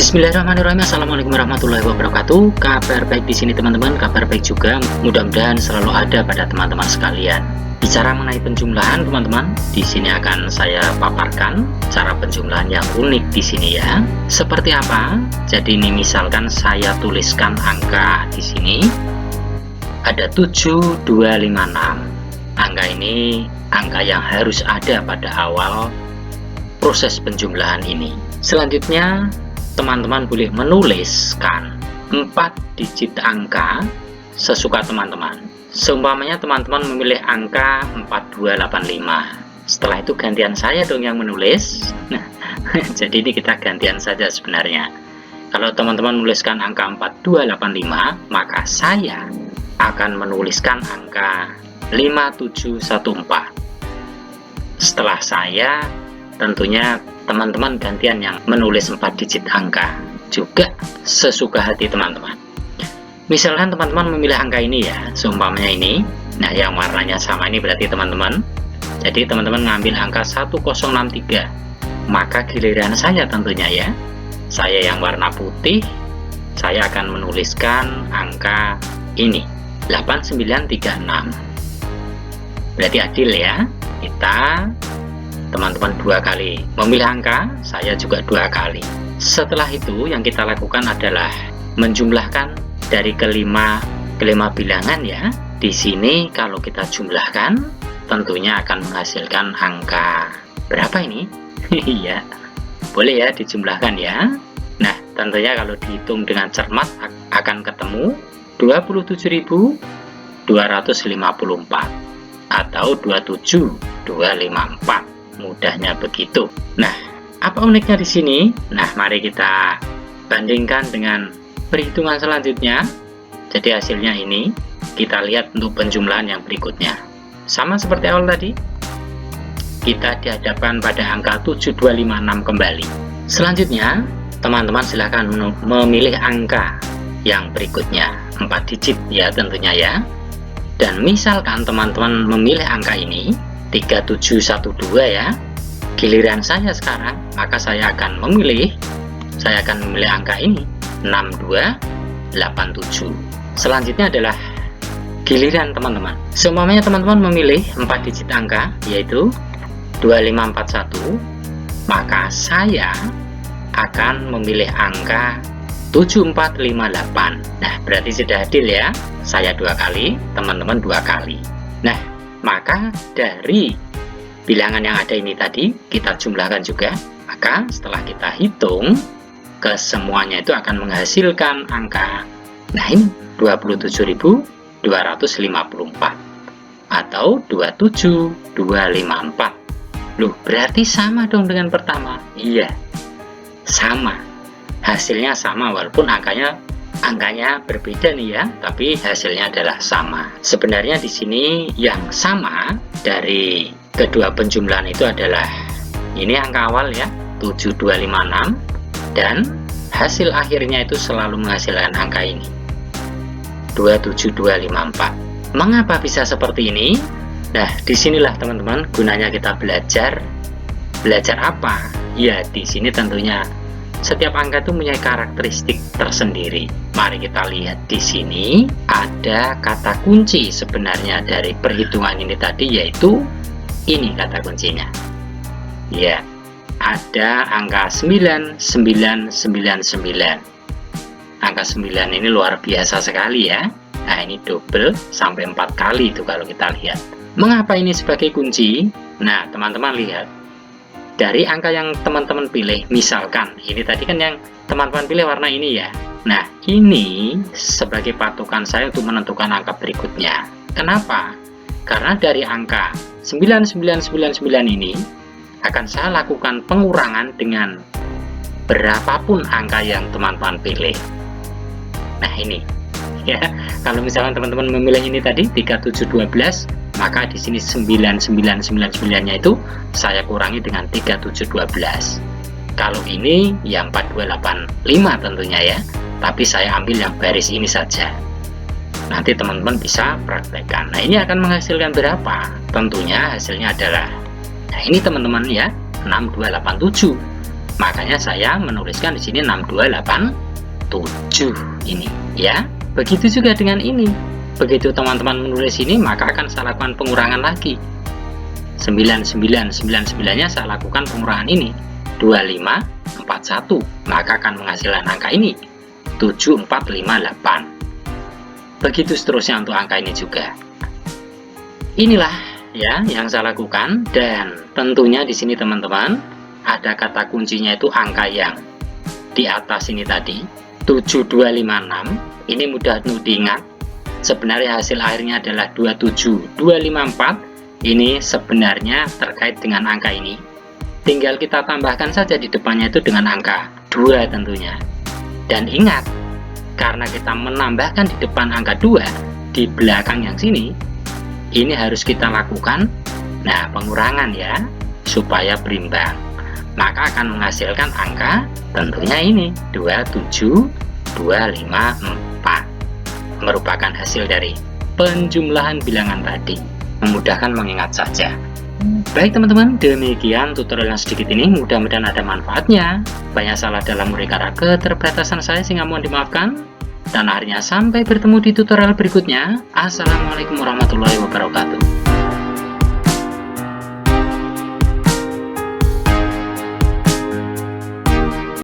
Bismillahirrahmanirrahim. Assalamualaikum warahmatullahi wabarakatuh. Kabar baik di sini teman-teman, kabar baik juga. Mudah-mudahan selalu ada pada teman-teman sekalian. Bicara mengenai penjumlahan teman-teman, di sini akan saya paparkan cara penjumlahan yang unik di sini ya. Seperti apa? Jadi ini misalkan saya tuliskan angka di sini ada 7256. Angka ini angka yang harus ada pada awal proses penjumlahan ini. Selanjutnya teman-teman boleh menuliskan 4 digit angka sesuka teman-teman. Seumpamanya teman-teman memilih angka 4285. Setelah itu gantian saya dong yang menulis. Nah, jadi ini kita gantian saja sebenarnya. Kalau teman-teman menuliskan angka 4285, maka saya akan menuliskan angka 5714. Setelah saya, tentunya teman-teman gantian yang menulis 4 digit angka, juga sesuka hati teman-teman. Misalkan teman-teman memilih angka ini ya, seumpamanya ini, nah yang warnanya sama ini berarti teman-teman, jadi teman-teman ngambil angka 1063, maka giliran saya tentunya ya, saya yang warna putih, saya akan menuliskan angka ini 8936. Berarti adil ya, kita teman-teman 2 kali memilih angka, saya juga 2 kali. Setelah itu yang kita lakukan adalah menjumlahkan dari kelima bilangan ya. Di sini kalau kita jumlahkan tentunya akan menghasilkan angka berapa ini? Iya, boleh ya dijumlahkan ya. Nah, tentunya kalau dihitung dengan cermat akan ketemu 27.254 atau 27254. Mudahnya begitu. Nah, apa uniknya di sini? Nah, mari kita bandingkan dengan perhitungan selanjutnya. Jadi hasilnya ini kita lihat untuk penjumlahan yang berikutnya. Sama seperti awal tadi, kita dihadapkan pada angka 7256 kembali. Selanjutnya, teman-teman silahkan memilih angka yang berikutnya, 4 digit ya tentunya ya. Dan misalkan teman-teman memilih angka ini 3712 ya, giliran saya sekarang, maka saya akan memilih angka ini 6287. Selanjutnya adalah giliran teman-teman. Seumpamanya teman-teman memilih 4 digit angka yaitu 2541, maka saya akan memilih angka 7458. Nah, berarti sudah adil ya, saya 2 kali, teman-teman 2 kali. Nah, maka dari bilangan yang ada ini tadi kita jumlahkan juga, maka setelah kita hitung kesemuanya itu akan menghasilkan angka, nah ini 27.254 atau 27254. Loh, berarti sama dong dengan pertama. Iya, sama, hasilnya sama walaupun angkanya berbeda nih ya, tapi hasilnya adalah sama. Sebenarnya di sini yang sama dari kedua penjumlahan itu adalah ini angka awal ya, 7256, dan hasil akhirnya itu selalu menghasilkan angka ini 27254. Mengapa bisa seperti ini? Nah, disinilah teman-teman gunanya kita belajar apa? Ya, di sini tentunya setiap angka itu punya karakteristik tersendiri. Mari kita lihat di sini ada kata kunci sebenarnya dari perhitungan ini tadi, yaitu ini kata kuncinya. Ya, ada angka 9999. Angka 9 ini luar biasa sekali ya. Nah, ini double sampai 4 kali itu kalau kita lihat. Mengapa ini sebagai kunci? Nah, teman-teman lihat. Dari angka yang teman-teman pilih, misalkan ini tadi kan yang teman-teman pilih warna ini ya. Nah, ini sebagai patokan saya untuk menentukan angka berikutnya. Kenapa? Karena dari angka 9999 ini akan saya lakukan pengurangan dengan berapapun angka yang teman-teman pilih. Nah, ini ya, kalau misalkan teman-teman memilih ini tadi 3712, maka di sini 9999-nya itu saya kurangi dengan 3712. Kalau ini ya 4285 tentunya ya, tapi saya ambil yang baris ini saja. Nanti teman-teman bisa praktekkan. Nah, ini akan menghasilkan berapa? Tentunya hasilnya adalah, nah ini teman-teman ya, 6287. Makanya saya menuliskan di sini 6287 ini ya. Begitu juga dengan ini. Begitu teman-teman menulis ini, maka akan saya lakukan pengurangan lagi. 9999-nya saya lakukan pengurangan ini 2541, maka akan menghasilkan angka ini 7458. Begitu seterusnya untuk angka ini juga. Inilah ya yang saya lakukan, dan tentunya di sini teman-teman ada kata kuncinya itu angka yang di atas ini tadi 7256. Ini mudah untuk diingat. Sebenarnya hasil akhirnya adalah 27254. Ini sebenarnya terkait dengan angka ini. Tinggal kita tambahkan saja di depannya itu dengan angka 2 tentunya. Dan ingat, karena kita menambahkan di depan angka 2 di belakang yang sini, ini harus kita lakukan pengurangan ya, supaya berimbang. Maka akan menghasilkan angka tentunya ini 27254, merupakan hasil dari penjumlahan bilangan tadi. Memudahkan mengingat saja. Baik teman-teman, demikian tutorial yang sedikit ini, mudah-mudahan ada manfaatnya. Banyak salah dalam karena keterbatasan saya, sehingga mohon dimaafkan. Dan akhirnya sampai bertemu di tutorial berikutnya. Assalamualaikum warahmatullahi wabarakatuh.